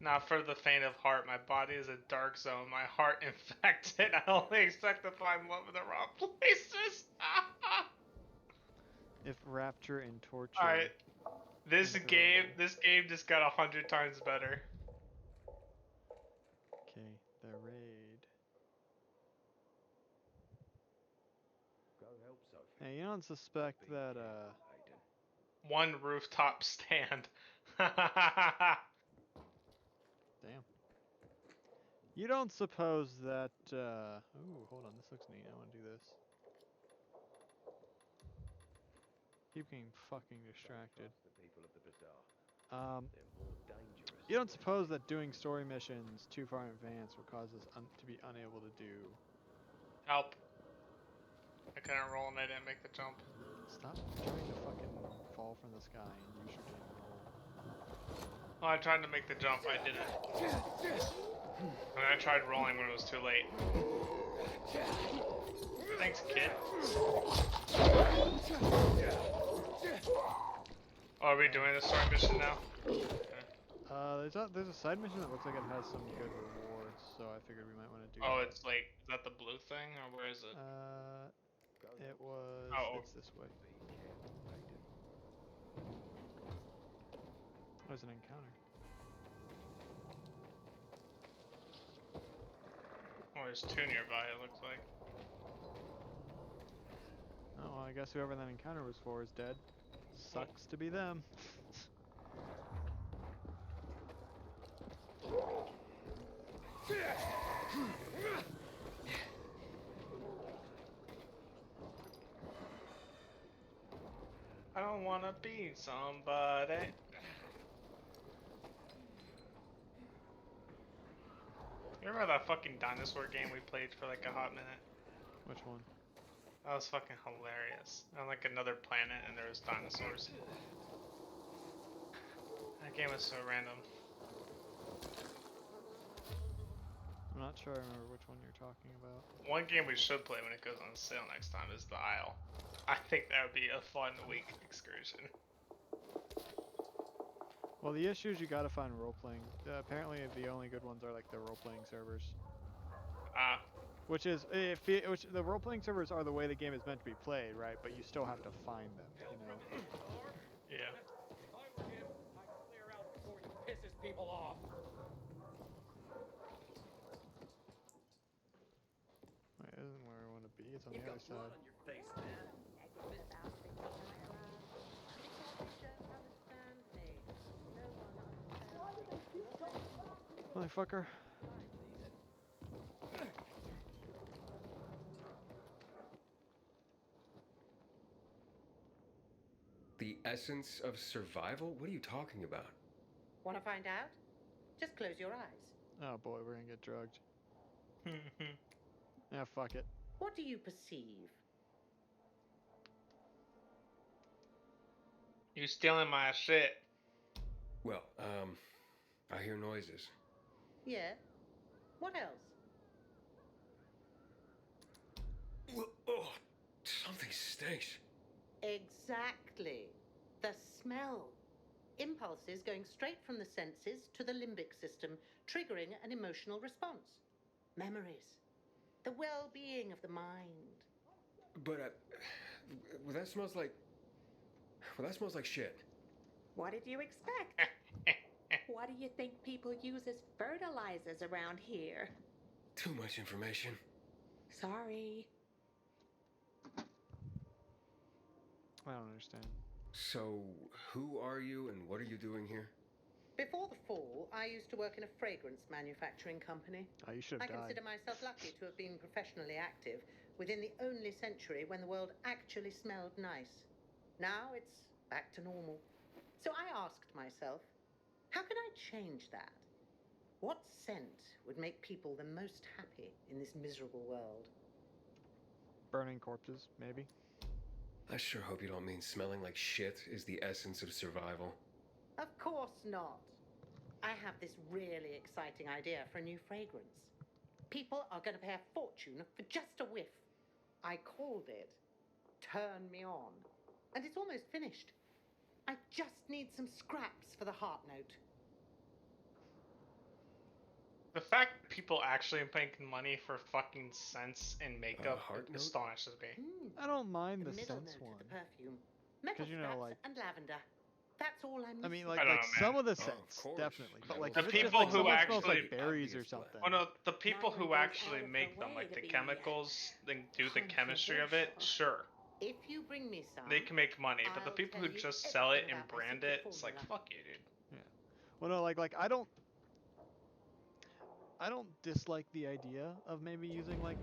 Not for the faint of heart. My body is a dark zone. My heart infected. I only expect to find love in the wrong places. If rapture and torture. Alright. This game just got 100 times better. Okay, the raid. Go help Sophie. Hey, you don't suspect that, One rooftop stand. Damn. You don't suppose that, ooh, hold on, this looks neat. I want to do this. Keep getting fucking distracted. You don't suppose that doing story missions too far in advance will cause us to be unable to do... Help. I couldn't roll and I didn't make the jump. Stop trying to fucking fall from the sky and use your damn roll. Well, I tried to make the jump, I didn't. And I tried rolling when it was too late. Thanks, kid. Oh, are we doing the story mission now? Okay. There's a side mission that looks like it has some good rewards, so I figured we might want to do Oh, that. it's like, is that the blue thing, or where is it? It was... Oh. It's this way. There's an encounter. Oh, there's two nearby, it looks like. Oh, well, I guess whoever that encounter was for is dead. Sucks to be them. I don't wanna be somebody. You remember that fucking dinosaur game we played for like a hot minute? Which one? That was fucking hilarious. On like another planet and there was dinosaurs. That game was so random. I'm not sure I remember which one you're talking about. One game we should play when it goes on sale next time is The Isle. I think that would be a fun week excursion. Well, the issue is you gotta find role-playing. Apparently the only good ones are like the role-playing servers. Which is, which the role-playing servers are the way the game is meant to be played, right? But you still have to find them, you know? Yeah. Pisses people off. Wait, isn't where I want to be. It's on the other side. On your face, man. Motherfucker. The essence of survival? What are you talking about? Want to find out? Just close your eyes. Oh boy, we're gonna get drugged. Yeah, fuck it. What do you perceive? You stealing my shit. Well, I hear noises. Yeah. What else? Oh, something stinks. Exactly. The smell. Impulses going straight from the senses to the limbic system, triggering an emotional response. Memories. The well-being of the mind. But, well, that smells like... Well, that smells like shit. What did you expect? What do you think people use as fertilizers around here? Too much information. Sorry. I don't understand. So, who are you and what are you doing here? Before the fall, I used to work in a fragrance manufacturing company. Oh, you should I have died. consider myself lucky to have been professionally active within the only century when the world actually smelled nice. Now it's back to normal. So I asked myself, how can I change that? What scent would make people the most happy in this miserable world? Burning corpses, maybe. I sure hope you don't mean smelling like shit is the essence of survival. Of course not. I have this really exciting idea for a new fragrance. People are going to pay a fortune for just a whiff. I called it Turn Me On. And it's almost finished. I just need some scraps for the heart note. The fact people actually make money for fucking scents and makeup heart note? astonishes me. I don't mind The the middle sense note one. of the perfume. Metal 'Cause, you know, scraps like- and lavender. That's all I'm missing. I mean, I like don't know, some man. of the of scents, course. definitely. But The like, The if it's just people like who someone smells actually- like berries or obvious blood. something. Oh no, the people No who one goes actually out of make their them, way like to the be, chemicals, they do the chemistry of controversial. it, sure. If you bring me some, They can make money, but the I'll people tell who you just sell it everything and about my brand secret it, it's like, formula. fuck you, dude. Well, no, like I don't dislike the idea of maybe using like,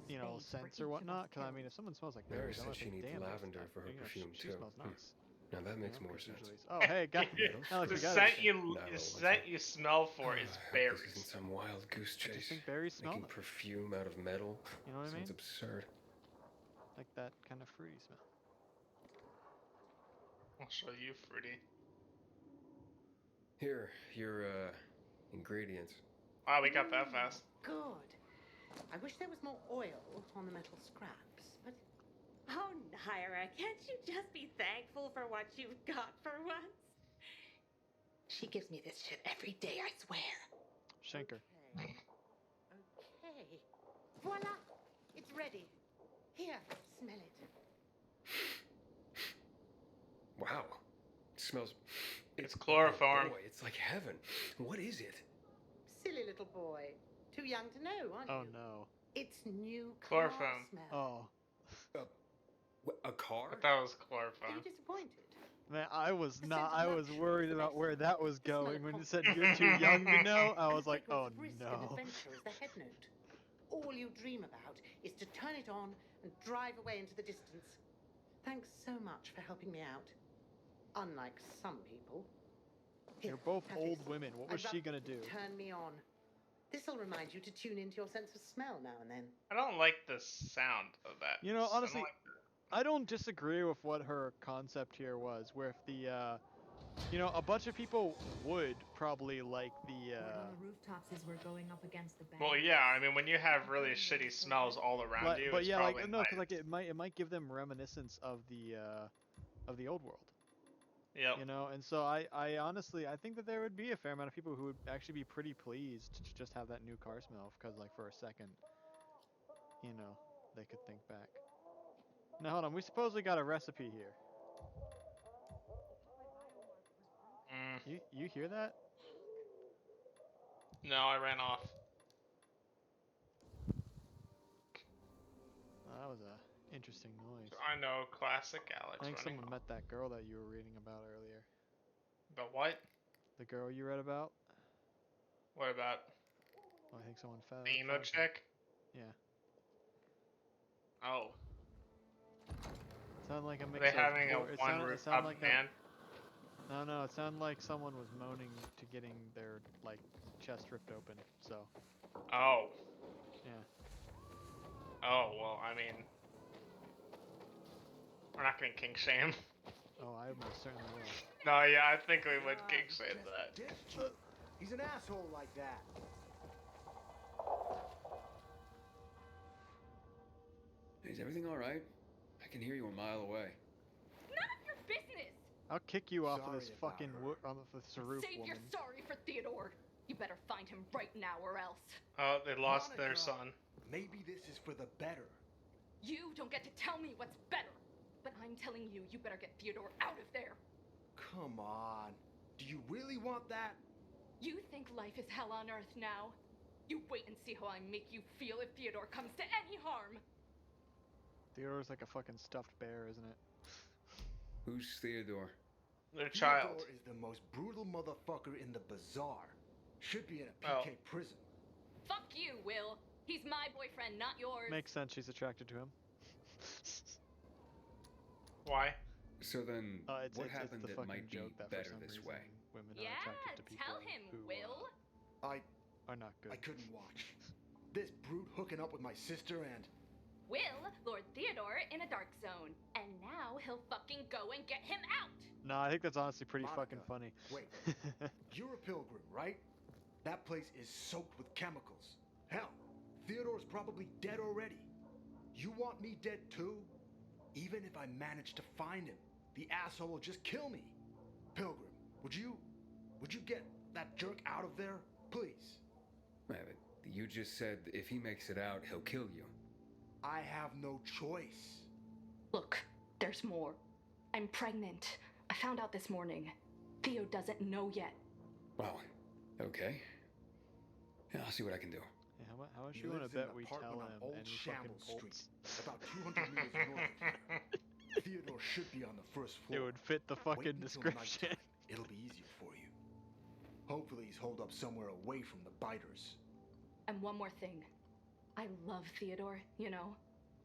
you know, scents or whatnot. Because I mean, if someone smells like Mary berries, I'm said gonna she think, needs damn, lavender for her you know, perfume, she too. smells nice. Now that You makes know, more 'cause sense. usually it's- Oh, hey, guys. Alex, The we got scent everything. you, Not the really, scent you smell for is I hope this berries. isn't some wild goose I chase. just think berries smell Making nice. perfume out of metal. You know what I Sounds mean? absurd. Like that kind of fruity smell. I'll show you, fruity. Here, your ingredients. Wow, we got that fast. Good. I wish there was more oil on the metal scraps, but Oh, Naira, can't you just be thankful for what you've got for once? she gives me this shit every day, I swear. Schenker. Okay. Okay. Voila! It's ready. Here, smell it. Wow. It smells... It's chloroform. Oh boy, it's like heaven. What is it? Silly little boy. Too young to know, aren't Oh you? no. It's new car Chloroform. smell. Oh A car? I thought it was Are you chloroform. disappointed? man, I was The not. scent of I was luxury worried is the about best where scent. that was The smell going of when you comfort. said you're too young to know. I And was the like, oh fragrance of risk and no. adventure is the head note. All you dream about is to turn it on and drive away into the distance. Thanks so much for helping me out. Unlike some people. Here, You're both have old this. women. What was I she rub- gonna do? Turn me on. This'll remind you to tune into your sense of smell now and then. I don't like the sound of that. You know, I don't honestly, like I don't disagree with what her concept here was. Where if the, you know, a bunch of people would probably like the. Word on the rooftops is we're going up against the bank. Well, yeah, I mean, when you have really shitty smells all around you, But it's yeah, probably like no, nice. because like it might give them reminiscence of the old world. Yep. You know, and so I honestly I think that there would be a fair amount of people who would actually be pretty pleased to just have that new car smell because like for a second, you know, they could think back. Now hold on, we supposedly got a recipe here. You hear that? No, I ran off. Oh, that was a interesting noise. I know, classic Alex I think running someone off. met that girl that you were reading about earlier. The what? The girl you read about? What about Oh, I think someone found. the emo chick? Yeah. Oh. Sounded like a Are mix they of having a poor- it one sounded- it rooftop sounded like band? No, it sounded like someone was moaning to getting their like chest ripped open. So Oh. yeah. Oh, well, I mean, we're not gonna kink shame. Oh, I most certainly will. No, yeah, I think we would kink shame that. He's an asshole like that. Is everything alright? I can hear you a mile away. None of your business! I'll kick you off of Sorry this about fucking her. on the roof, Save your woman. sorry for Theodore. You better find him right now or else. Oh, they lost their Monica. son. Maybe this is for the better. You don't get to tell me what's better. But I'm telling you, you better get Theodore out of there. Come on. Do you really want that? You think life is hell on earth now? You wait and see how I make you feel if Theodore comes to any harm. Theodore's like a fucking stuffed bear, isn't it? Who's Theodore? Their child. Theodore is the most brutal motherfucker in the bazaar. Should be in a Oh. PK prison. Fuck you, Will. He's my boyfriend, not yours. Makes sense. She's attracted to him. Why? So then, It's what the happened that fucking might be joke that for better some this reason way? women Yeah, are attracted to people tell him, who Will. are not good. I couldn't watch. This brute hooking up with my sister and... Will lured Theodore in a dark zone, and now he'll fucking go and get him out. No, I think that's honestly pretty Monica, fucking funny. Wait, you're a pilgrim, right? That place is soaked with chemicals. Hell, Theodore's probably dead already. You want me dead too? Even if I manage to find him, the asshole will just kill me. Pilgrim, would you get that jerk out of there, please? But you just said if he makes it out, he'll kill you. I have no choice. Look, there's more. I'm pregnant. I found out this morning. Theo doesn't know yet. Well, okay. Yeah, I'll see what I can do. Yeah, how much He you want to lives in bet an we tell apartment him on Old any fucking Shambles Street, bolts? about 200 meters north of here. Theodore should be on the first floor. It would fit the Wait fucking until description. nighttime. It'll be easier for you. Hopefully he's holed up somewhere away from the biters. And one more thing. I love Theodore, you know,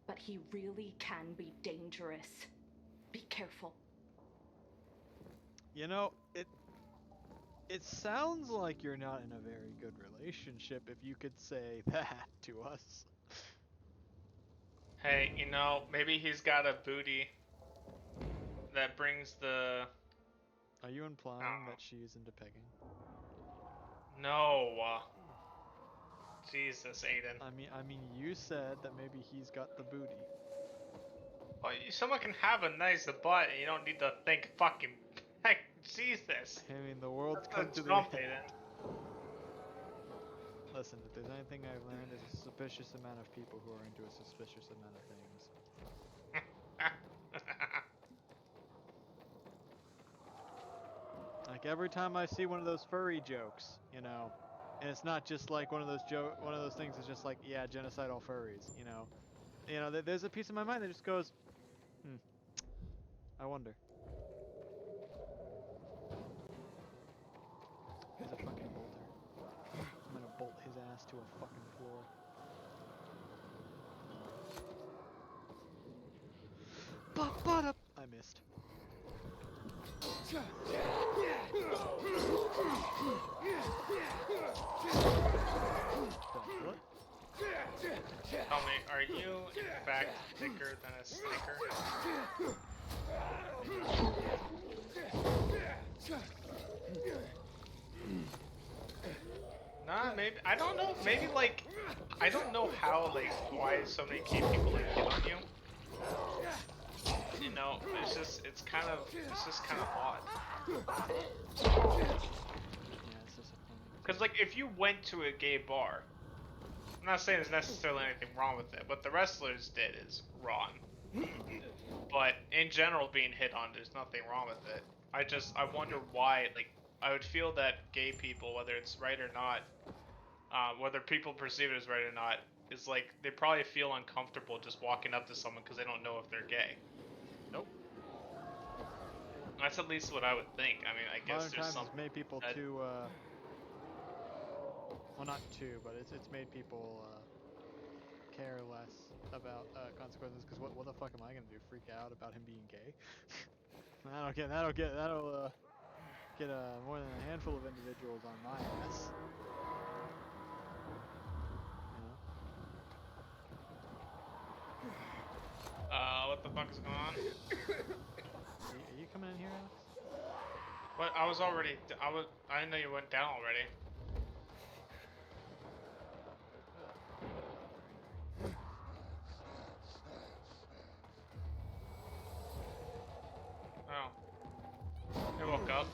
but he really can be dangerous. Be careful. You know, it sounds like you're not in a very good relationship if you could say that to us. Hey, you know, maybe he's got a booty that brings the... Are you implying Oh. that she's into pegging? No. Jesus, Aiden. I mean, you said that maybe he's got the booty. Well, someone can have a nice butt and you don't need to think fucking... Heck, Jesus. I mean, the world's That's come not to the Trump, end. Aiden. Listen, if there's anything I've learned, is a suspicious amount of people who are into a suspicious amount of things. Like every time I see one of those furry jokes, you know, and it's not just like one of those things. It's just like, yeah, genocidal furries, you know, there's a piece of my mind that just goes, I wonder. He's a fucking bolter. I'm gonna bolt his ass to a fucking floor. Ba-ba-da! I missed. What? Tell me, are you in fact thicker than a snicker? Nah, maybe, I don't know, maybe like, I don't know how, like, why so many gay people like hit on you. You know, it's just kind of odd. Yeah, it's disappointing. Cause like, if you went to a gay bar, I'm not saying there's necessarily anything wrong with it, what the wrestlers did is wrong. But in general, being hit on, there's nothing wrong with it. I wonder why, like, I would feel that gay people, whether it's right or not, whether people perceive it as right or not, is like, they probably feel uncomfortable just walking up to someone because they don't know if they're gay. Nope. That's at least what I would think. I mean, I guess Modern there's times some... has made people that- too, well, not too, but it's made people care less about consequences. Because what the fuck am I gonna do? Freak out about him being gay? that'll get more than a handful of individuals on my ass. You know? what the fuck is going on? Are you coming in here, Alex? What? I didn't know you went down already. Oh. I woke up.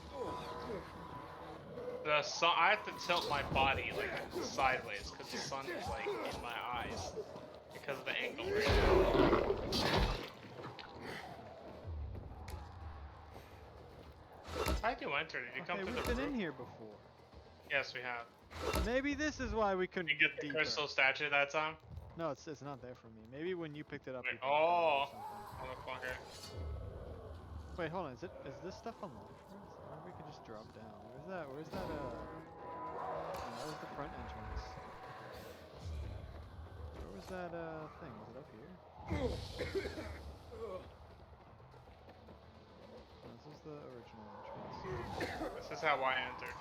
The sun, I have to tilt my body like sideways because the sun is like in my eyes because of the angle right now. How did you enter? Did you come through we've the been roof? in here before. Yes, we have. Maybe this is why we couldn't Did you get the deeper. crystal statue that time? No, it's not there for me. Maybe when you picked it up. Wait, you dropped it or oh, something. motherfucker. Wait, hold on. Is this stuff unlocked for us? Or we could just drop down. Where's that oh, that was the front entrance. Where was that thing? Was it up here? This is the original entrance. This is how I entered.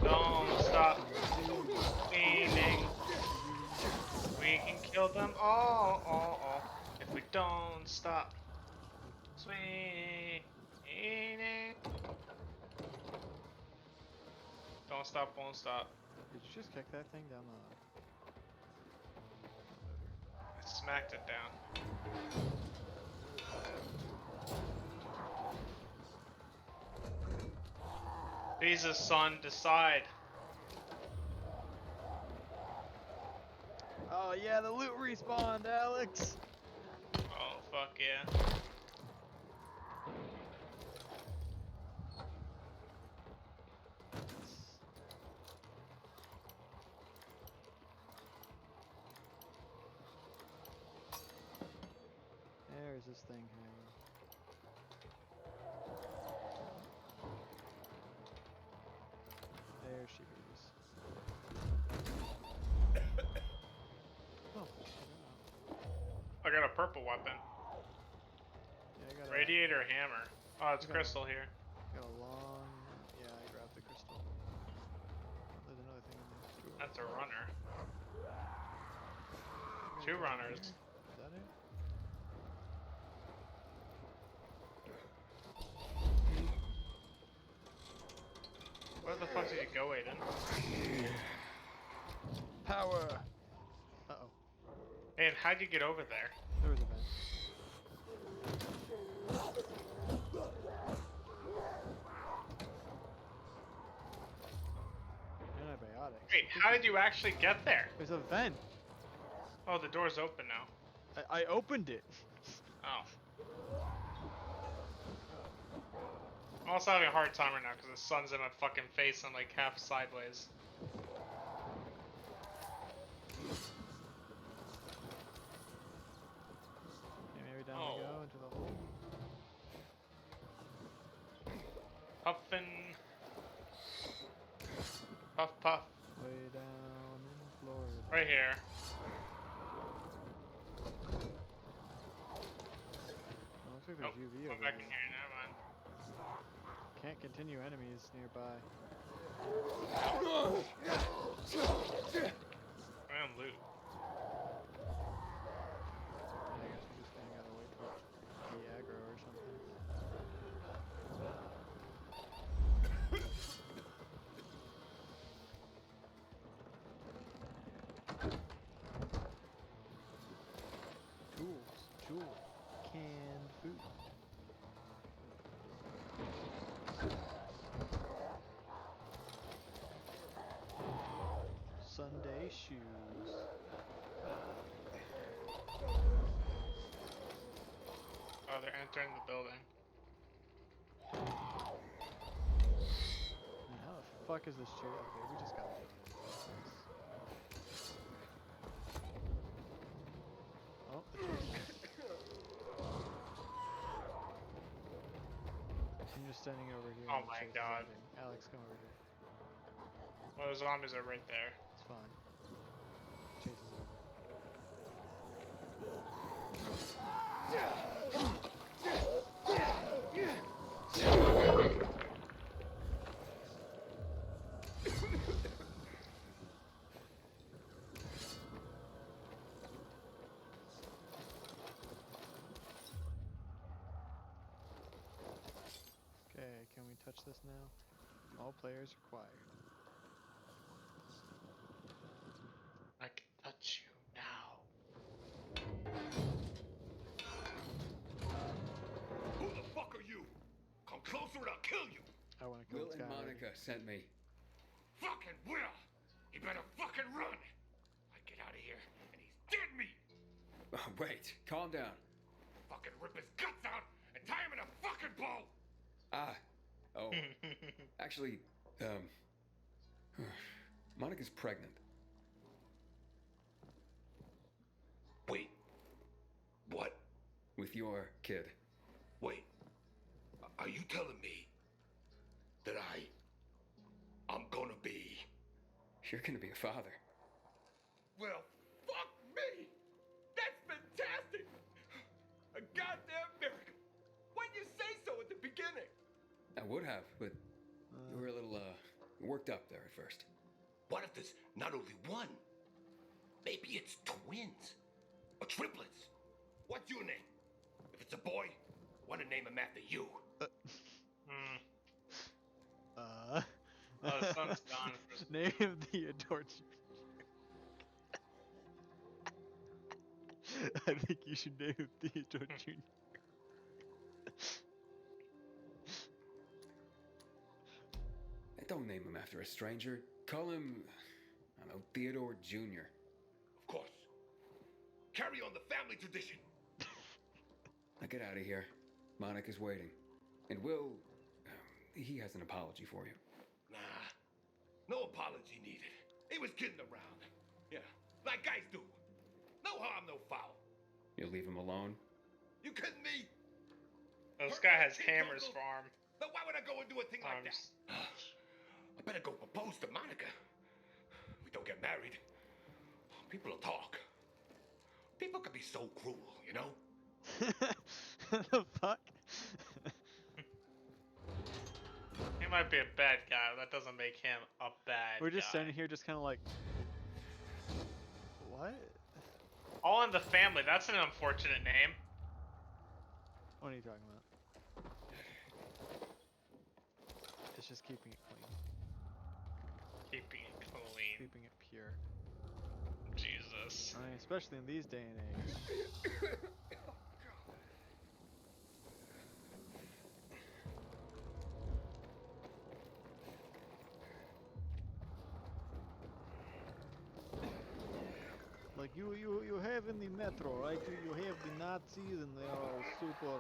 Don't stop aiming. We can kill them all if we don't stop swinging. Don't stop, won't stop. Did you just kick that thing down the... I smacked it down. Jesus, son, decide. Oh yeah, the loot respawned, Alex. Oh, fuck yeah. There's this thing here. There she is. Oh, I got a purple weapon. yeah, I got Radiator hammer. Oh, it's I got a- crystal here. got a long. Yeah, I grabbed the crystal. Oh, there's another thing in there. Two That's a runner. Maybe Two down runners. here? Is that it? Where the fuck did you go, Aiden? Power. Uh oh. And how'd you get over there? There was a vent. Antibiotics. Wait, how did you actually get there? There's a vent. Oh, the door's open now. I opened it. Oh. I'm also having a hard time right now because the sun's in my fucking face and like half sideways. Okay, maybe down we go into the hole. Puffin. Puff puff. Way down in Florida. Right here. Oh, looks like Nope. there's UV I'm over back in here. here. Never mind. Can't continue enemies nearby. I'm loot. I guess we just kinda gotta wait for it to be aggro or something. Tools, jewel, canned food. Sunday shoes. Oh, they're entering the building. Man, how the fuck is this chair? Okay, we just gotta get in this place. Oh, the chair. I'm just standing over here. Oh and the my chase is God. ending. Alex, come over here. Well, the zombies are right there. It's fine. Chase is over. Okay, can we touch this now? All players required. I can touch you now. Who the fuck are you? Come closer and I'll kill you. I want to kill Will this and guy. Monica sent me. Fucking Will! You better fucking run! I get out of here and he's dead meat! Oh, wait, calm down. Fucking rip his guts out and tie him in a fucking bow! Oh. Actually, Monica's pregnant. Wait. What? With your kid. Wait. Are you telling me that I'm gonna be... You're gonna be a father. Well, fuck me! That's fantastic! A goddamn miracle! Why'd you say so at the beginning? I would have, but you were a little, worked up there at first. What if there's not only one? Maybe it's twins. Or triplets. What's your name? If it's a boy, want to name him after you. Oh, the sun's gone. Name him Theodore Jr. I think you should name him Theodore Jr. Don't name him after a stranger. Call him, I don't know, Theodore Jr. Of course. Carry on the family tradition. Now get out of here. Monica's waiting. And Will, he has an apology for you. Nah, no apology needed. He was kidding around. Yeah, like guys do. No harm, no foul. You'll leave him alone? You kidding me? This guy has hammers for arm. But why would I go and do a thing like Arms. that? I better go propose to Monica. We don't get married. People will talk. People can be so cruel, you know? The fuck? He might be a bad guy, but that doesn't make him a bad We're just guy. standing here just kind of like, what? All in the Family, that's an unfortunate name. What are you talking about? It's just keeping it clean. Keeping it clean. Keeping it pure. Jesus. I mean, especially in these day and age. Like you have in the metro, right? You have the Nazis and they're all super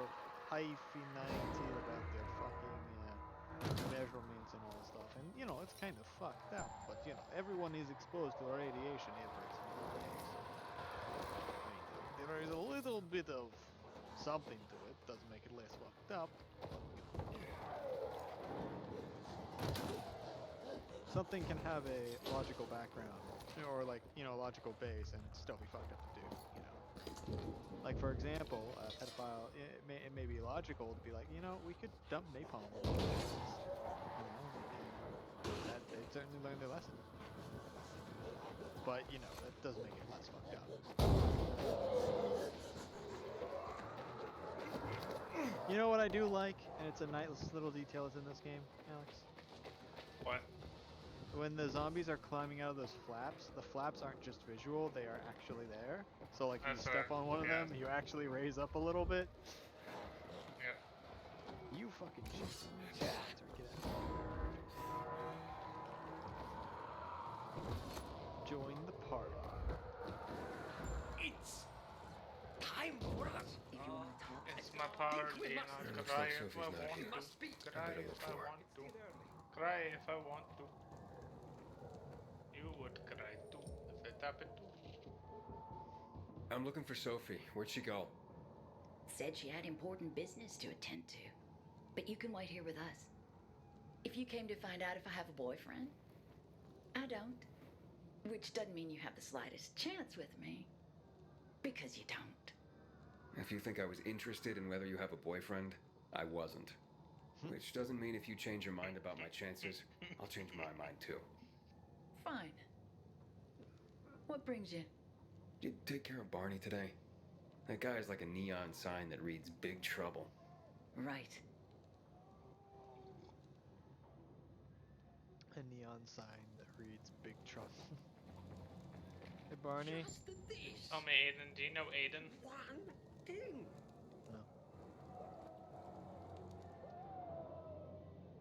hyphenated about their fucking measurements and all stuff. And you know, it's kind of fucked up, but you know, everyone is exposed to radiation every single day. So, I mean, there is a little bit of something to it. Doesn't make it less fucked up. Something can have a logical background, or like, you know, logical base, and still be fucked up to do, you know. Like, for example, a pedophile, it may be logical to be like, you know, we could dump napalm on these kids, you know, and that they certainly learned their lesson. But, you know, that doesn't make it less fucked up. You know what I do like, and it's a nice little detail that's in this game, Alex? What? When the zombies are climbing out of those flaps, the flaps aren't just visual, they are actually there. So like you That's step right. on one of Yeah. them, you actually raise up a little bit. Yeah. You fucking shit. Get out of here. Join the party. It's time for us. If you want to talk, It's my party, we and must- I It could looks cry like if Sophie's I not want here. to. Must be. Cry better if look I for her. want to. Cry if I want to. You would cry too if it happened to me. I'm looking for Sophie. Where'd she go? Said she had important business to attend to. But you can wait here with us. If you came to find out if I have a boyfriend, I don't. Which doesn't mean you have the slightest chance with me. Because you don't. If you think I was interested in whether you have a boyfriend, I wasn't. Which doesn't mean if you change your mind about my chances, I'll change my mind too. Fine. What brings you? Did you take care of Barney today? That guy is like a neon sign that reads Big Trouble. Right. A neon sign that reads Big Trouble. Hey Barney. Just this. Tell me, Aiden. Do you know Aiden? One thing. No.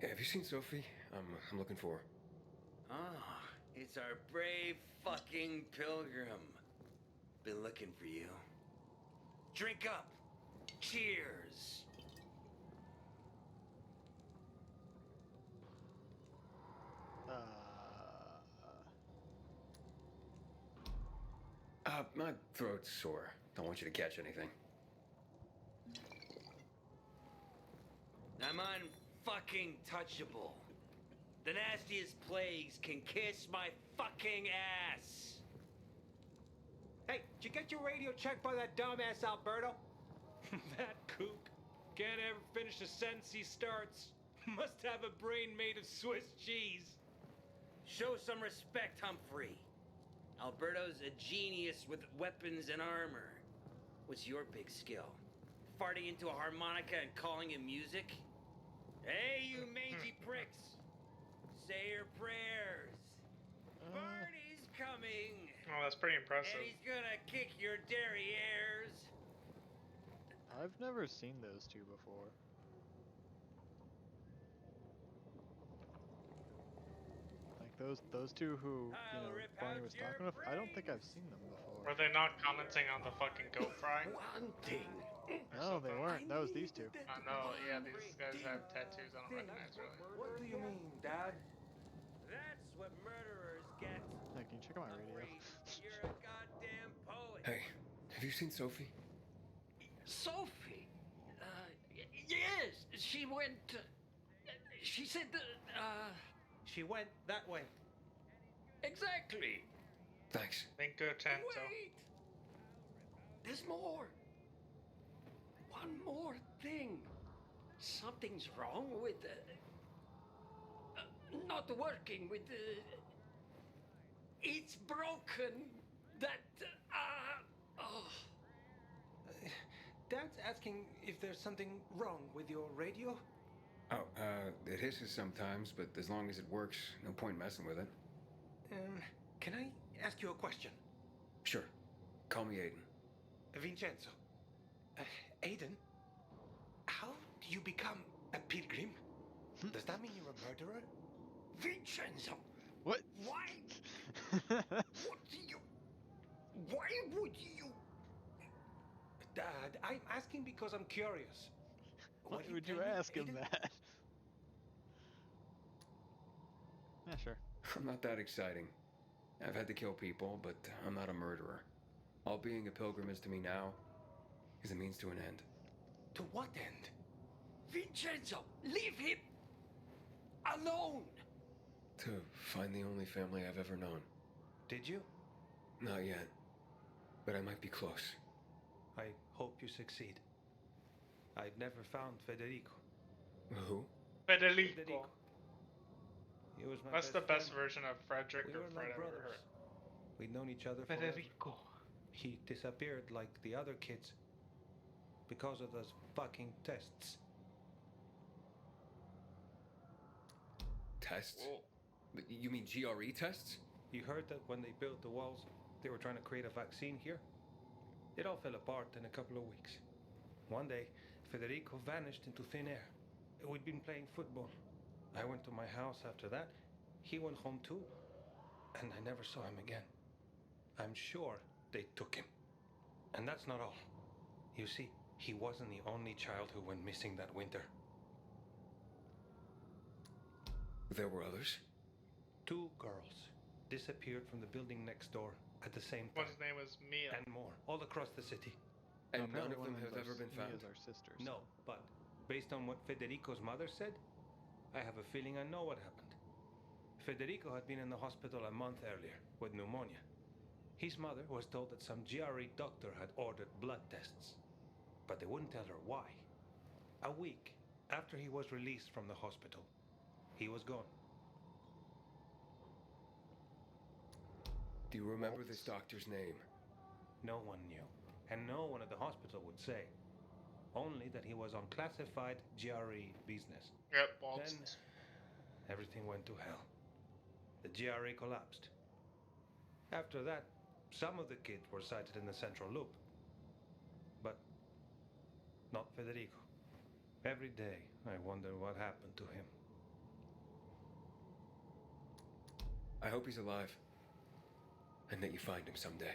Yeah, have you seen Sophie? I'm looking for her. Ah, it's our brave fucking pilgrim. Been looking for you. Drink up. Cheers. My throat's sore. Don't want you to catch anything. I'm unfucking touchable. The nastiest plagues can kiss my fucking ass. Hey, did you get your radio checked by that dumbass Alberto? That kook can't ever finish a sentence he starts. Must have a brain made of Swiss cheese. Show some respect, Humphrey. Alberto's a genius with weapons and armor. What's your big skill? Farting into a harmonica and calling it music? Hey, you mangy pricks! Say your prayers. Barney's coming! Oh, that's pretty impressive. And he's gonna kick your derrieres! I've never seen those two before. those two who Barney was talking with. I don't think I've seen them before. Were they not commenting on the fucking goat fry? One thing. No, they weren't. That was these two. I know. Yeah, these guys have tattoos. I don't recognize really. What do you mean, Dad? That's what murderers get. Hey, can you check out my radio? You're a goddamn poet. Hey, have you seen Sophie? Sophie? Yes, she went. She said She went that way. exactly. Thanks. Cinquecento. Wait! There's more. One more thing. Something's wrong with not working with it's broken. That oh. Dad's asking if there's something wrong with your radio. Oh, it hisses sometimes, but as long as it works, no point messing with it. Can I ask you a question? Sure. Call me Aiden. Vincenzo. Aiden, how do you become a pilgrim? Does that mean you're a murderer? Vincenzo. What? Why? What do you? Why would you? Dad, I'm asking because I'm curious. Why Will would you tell me, ask him Aiden? that? Yeah, sure. I'm not that exciting. I've had to kill people, but I'm not a murderer. All being a pilgrim is to me now is a means to an end. To what end? Vincenzo, leave him alone. To find the only family I've ever known. Did you? Not yet. But I might be close. I hope you succeed. I've never found Federico. Who? Federico. He was my That's the best friend. version of Frederick We or were Fred like I've ever brothers. heard. We'd known each other forever. He disappeared like the other kids because of those fucking tests. Tests? Whoa. But you mean GRE tests? You heard that when they built the walls, they were trying to create a vaccine here? It all fell apart in a couple of weeks. One day, Federico vanished into thin air. We'd been playing football. I went to my house after that. He went home too. And I never saw him again. I'm sure they took him. And that's not all. You see, he wasn't the only child who went missing that winter. There were others? 2 girls disappeared from the building next door at the same time. One's name was Mia. And more, all across the city. And No, none apparently of them one have ever been me found? as our sisters. No, but based on what Federico's mother said, I have a feeling I know what happened. Federico had been in the hospital a month earlier with pneumonia. His mother was told that some GRE doctor had ordered blood tests, but they wouldn't tell her why. A week after he was released from the hospital, he was gone. Do you remember this doctor's name? No one knew, and no one at the hospital would say. Only that he was on classified GRE business. Yep, Then Waltz. everything went to hell. The GRE collapsed. After that, some of the kids were sighted in the central loop. But not Federico. Every day I wonder what happened to him. I hope he's alive. And that you find him someday.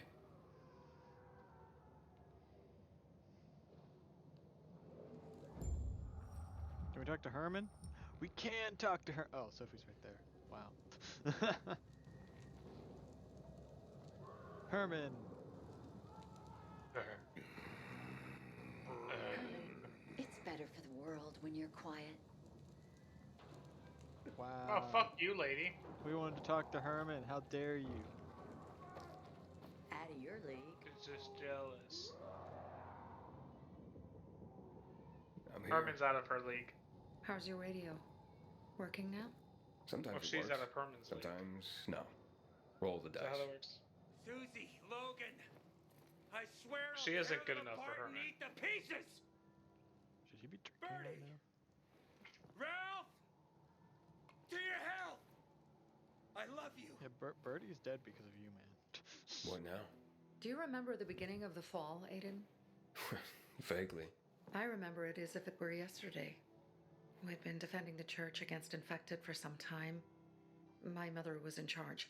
Can we talk to Herman? We can talk to her. Oh, Sophie's right there. Wow. Herman. It's better for the world when you're quiet. Oh, Wow. fuck you, lady. We wanted to talk to Herman. How dare you? Out of your league. He's just jealous. I'm here. Herman's out of her league. How's your radio? Working now? Sometimes Well, it she's works. out of Herman's league. Sometimes no. Roll the Is that how dice. that works? Susie, Logan, I swear She I'll isn't tear good them enough for apart her, and man. eat the pieces. Should you be drinking right Bertie! now? Ralph, to your health. I love you. Yeah, Birdie's dead because of you, man. What now? Do you remember the beginning of the fall, Aiden? Vaguely. I remember it as if it were yesterday. We'd been defending the church against infected for some time. my mother was in charge.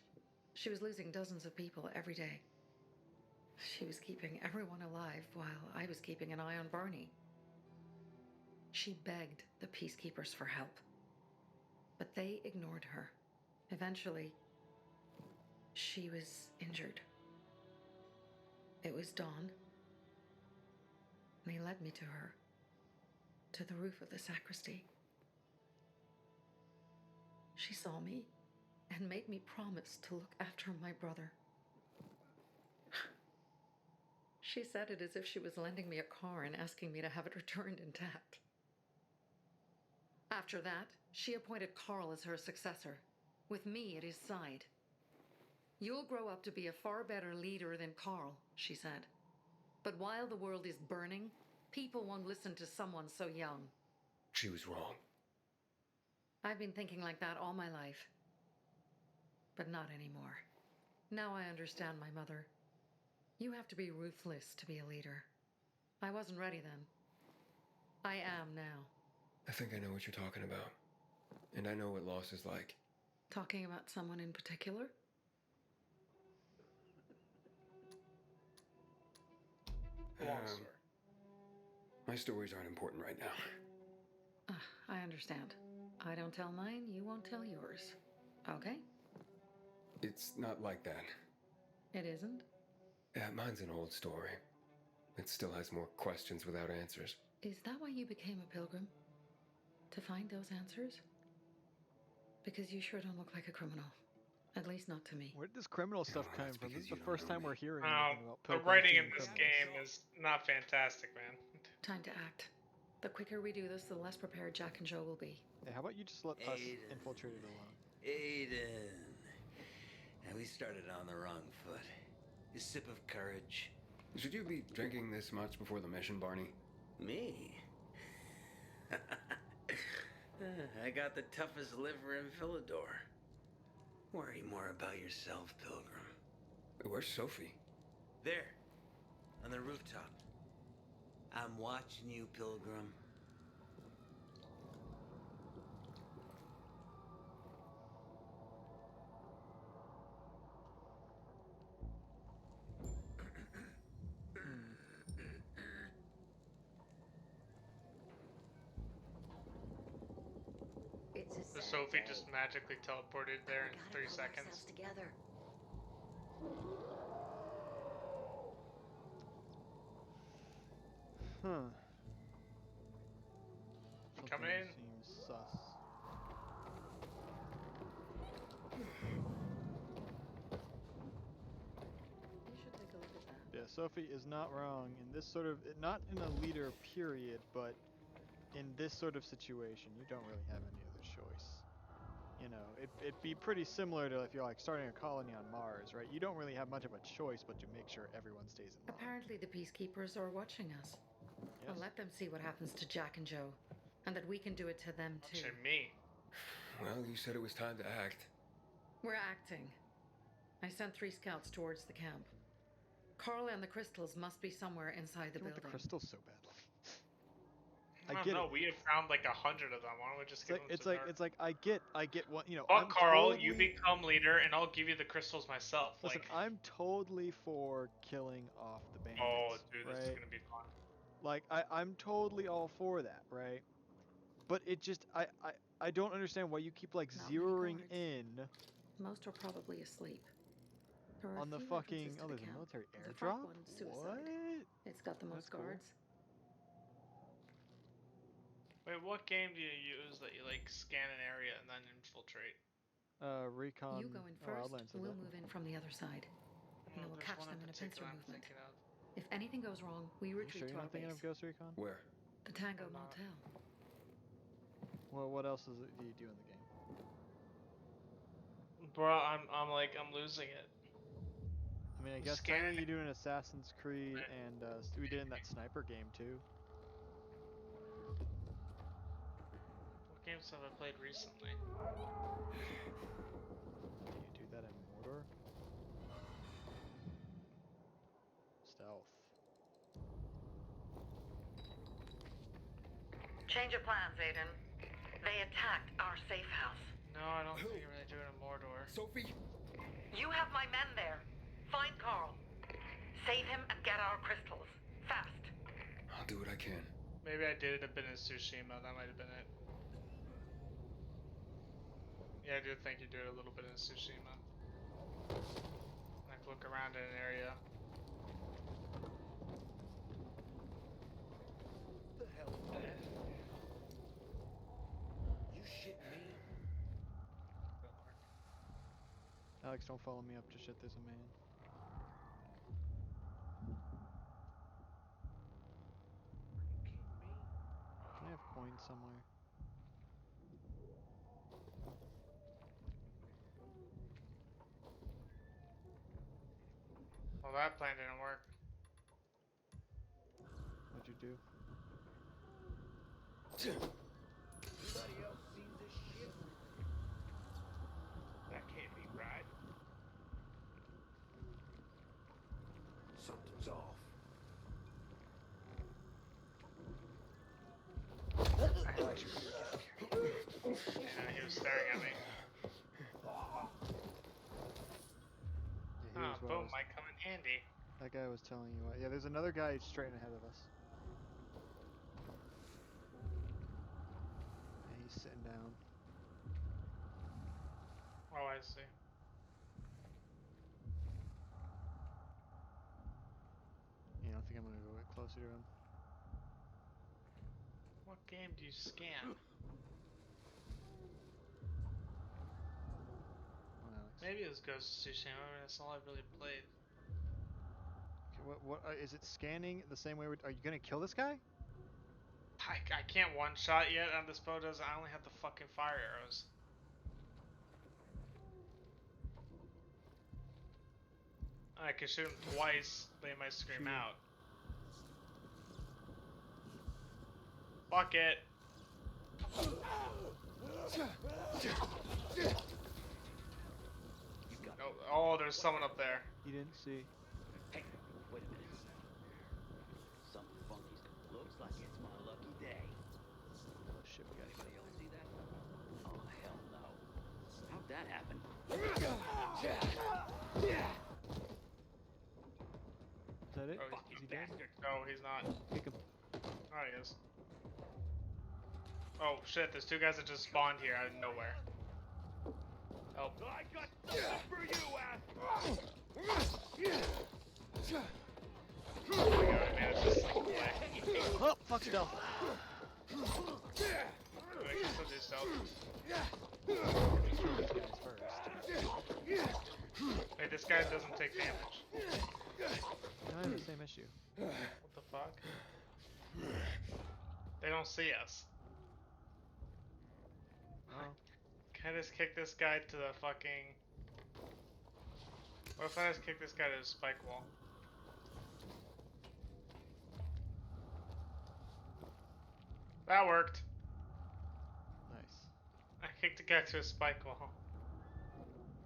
She was losing dozens of people every day. She was keeping everyone alive while I was keeping an eye on Barney. She begged the peacekeepers for help, but they ignored her. Eventually, she was injured. It was dawn, and he led me to her, to the roof of the sacristy. She saw me and made me promise to look after my brother. She said it as if she was lending me a car and asking me to have it returned intact. After that, she appointed Carl as her successor, with me at his side. You'll grow up to be a far better leader than Carl, she said. But while the world is burning, people won't listen to someone so young. She was wrong. I've been thinking like that all my life. But not anymore. Now I understand my mother. You have to be ruthless to be a leader. I wasn't ready then. I am now. I think I know what you're talking about. And I know what loss is like. Talking about someone in particular? My stories aren't important right now. I understand. I don't tell mine, you won't tell yours. Okay? It's not like that. It isn't? Yeah, mine's an old story. It still has more questions without answers. Is that why you became a pilgrim? To find those answers? Because you sure don't look like a criminal. At least not to me. Where did this criminal stuff come from? This is the first time we're hearing Oh, anything about the pilgrims writing being in this criminals. game is not fantastic, man. Time to act. The quicker we do this, the less prepared Jack and Joe will be. Hey, how about you just let us infiltrate it alone? Aiden. And we started on the wrong foot. A sip of courage. Should you be drinking this much before the mission, Barney? Me? I got the toughest liver in Philidor. Worry more about yourself, Pilgrim. Where's Sophie? There, on the rooftop. I'm watching you, Pilgrim. So Sophie just magically teleported there in 3 seconds. Together. Huh. Coming in. Seems sus. You should take a look at that. Yeah, Sophie is not wrong in this sort of, not in a leader period, but in this sort of situation, you don't really have any other choice. You know, it'd be pretty similar to if you're like starting a colony on Mars, right? You don't really have much of a choice but to make sure everyone stays in line. Apparently the peacekeepers are watching us. Yes. I'll let them see what happens to Jack and Joe, and that we can do it to them too. To me. Well, you said it was time to act. We're acting. I sent 3 scouts towards the camp. Carl and the crystals must be somewhere inside the You want building. the crystals so badly. I don't know. We have found like 100 of them. Why don't we just give them it's to like Dark? it's like I get what, you know. Fuck I'm Carl, totally, you become leader, and I'll give you the crystals myself. Listen, like, I'm totally for killing off the bandits. oh, dude, this is right? gonna be fun. Like I'm totally all for that, right? But it just I don't understand why you keep like Not many zeroing guards. in Most are probably asleep. There are on the few fucking entrances to the there's a camp. military The front airdrop. one's suicide. What? It's got the most That's cool. guards. Wait, what game do you use that you like scan an area and then infiltrate? Recon. You go in Oh, first, Outlands does we'll that. move in from the other side. And then we'll there's catch one them in a pincer particular I'm movement. thinking of. If anything goes wrong, we Are you retreat sure you're to our not thinking base. of Ghost Recon? Where? The Tango I'm not. Motel. Well, what else do you do in the game? Bro, I'm losing it. I mean, I guess Scanning- technically you do an Assassin's Creed, and we did in that sniper game too. What games have I played recently? Do you do that in Mordor? Stealth. Change of plans, Aiden. They attacked our safe house. No, I don't think you're really doing a Mordor. Sophie? You have my men there. Find Carl. Save him and get our crystals. Fast. I'll do what I can. Maybe I did it a bit in Tsushima. That might have been it. Yeah, I do think you do it a little bit in Tsushima. Like look around in an area. What the hell is that? You shitting me? Alex, don't follow me up to shit. There's a man. Can I have coins somewhere? Well, that plan didn't work. What'd you do? Anybody else seen this shit? That can't be right. Something's off. And he was staring at me. Yeah, he was what I boom, was- might come in handy. That guy was telling you what. Yeah, there's another guy straight ahead of us. And he's sitting down. Oh, I see. Yeah, I don't think I'm gonna go get closer to him. What game do you scan? Oh, Alex. Maybe it was Ghost of Tsushima. I mean, that's all I've really played. Okay, what is it scanning the same way? Are you gonna kill this guy? I can't one-shot yet on this bow. Does I only have the fucking fire arrows. I can shoot him twice. They might scream Shoot him. out. Fuck it. Oh, there's someone up there. He didn't see. Hey, wait a minute. Something funky looks like it's my lucky day. Oh shit, we gotta Anybody else see that? Oh hell no. How'd that happen? Is that it? Oh, Is he dead? No, he's not. Kick him. Oh, he is. Oh shit, there's two guys that just spawned here out of nowhere. Help. I got something for you, ass! Oh my god, I managed to slink away. Oh, fuck stealth. I can still do stealth. Kill these guys first. Hey, this guy doesn't take damage. I have the same issue. What the fuck? They don't see us. Oh. Can I just kick this guy to the fucking... What if I just kick this guy to the spike wall? That worked. Nice. I kicked the guy to a spike wall.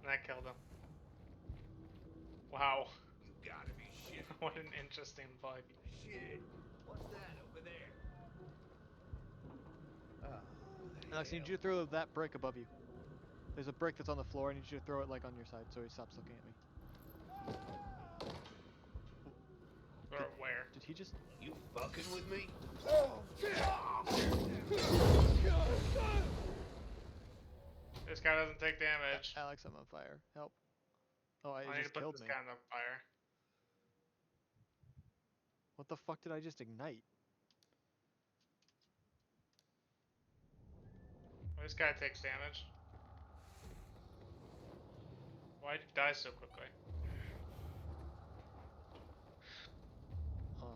And that killed him. Wow. You gotta be shit. What an interesting bug. Shit. What's that over there? Alex, I need you to throw that brick above you. There's a brick that's on the floor. I need you to throw it like on your side so he stops looking at me. Or where? Did he just... You fucking with me? This guy doesn't take damage. Alex, I'm on fire. Help. Oh, I it need to just put killed this me. guy on the fire. What the fuck did I just ignite? This guy takes damage. Why'd you die so quickly? Odd.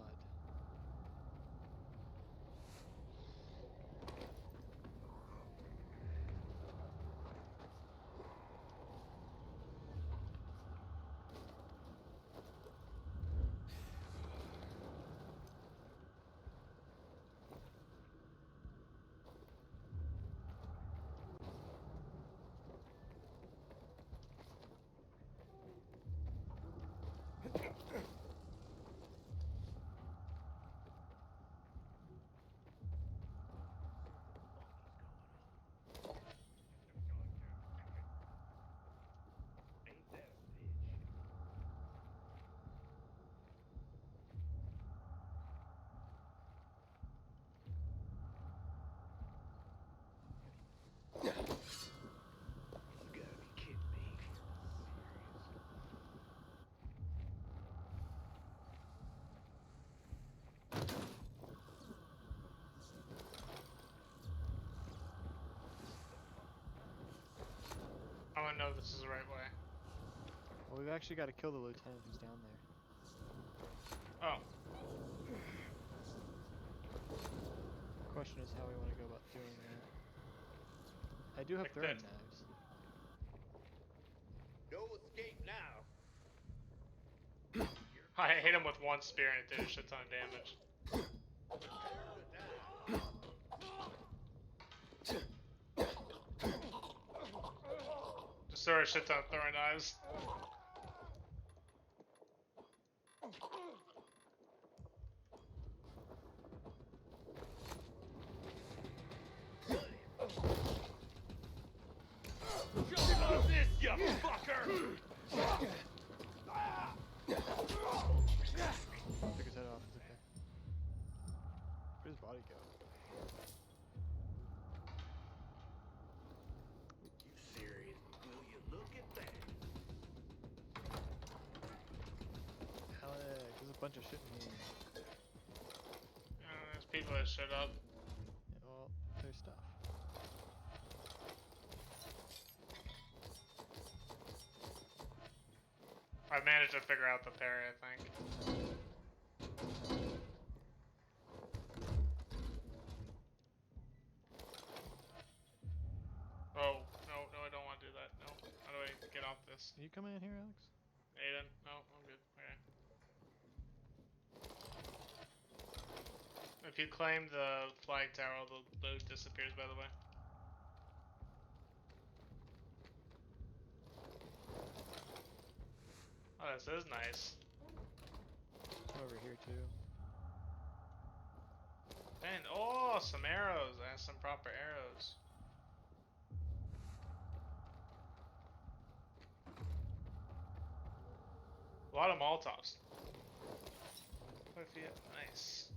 this is the right way. Well, we've actually got to kill the lieutenant who's down there. Oh. The question is how we want to go about doing that. I do have throwing knives. No escape now. I hit him with one spear and it did a shit ton of damage. Just throw a shit ton of throwing knives. This, you fucker! Took his head off, it's okay. Where'd his body go? You serious? Will you look at that? Alex, there's a bunch of shit in here. There's people that shut up. Yeah, well, there's stuff. I managed to figure out the parry, I think. Oh, no, I don't want to do that. No. How do I get off this? Are you coming in here, Alex? Aiden? No, I'm good. Okay. If you claim the flag tower, the loot disappears, by the way. Oh, this is nice. Over here, too. And, oh, some arrows. I have some proper arrows. A lot of Molotovs. Nice.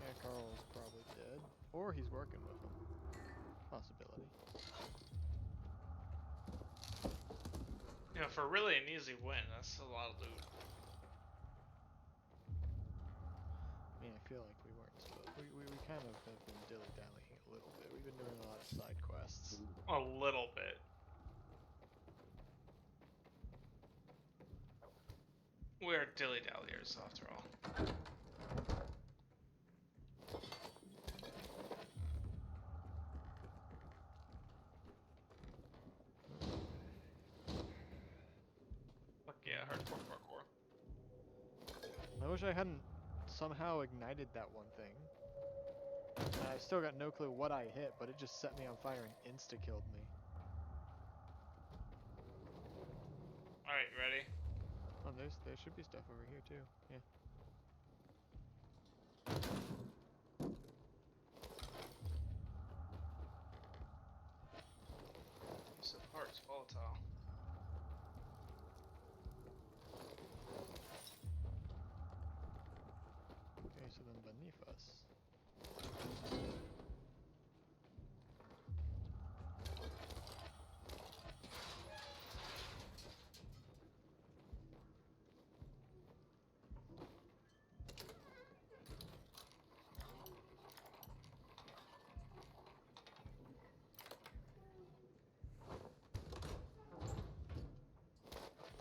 Yeah, Carl's probably dead. Or he's working with him. Possibility. You know, for really an easy win, that's a lot of loot. I mean, I feel like we weren't supposed. We kind of have been dilly-dallying a little bit. We've been doing a lot of side quests. A little bit. We're dilly-dalliers, after all. Fuck yeah, hardcore parkour. I wish I hadn't somehow ignited that one thing. And I still got no clue what I hit, but it just set me on fire and insta-killed me. Alright, you ready? Oh, there should be stuff over here too. Yeah. Use of parts, volatile. Okay, so then beneath us.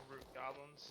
Root goblins.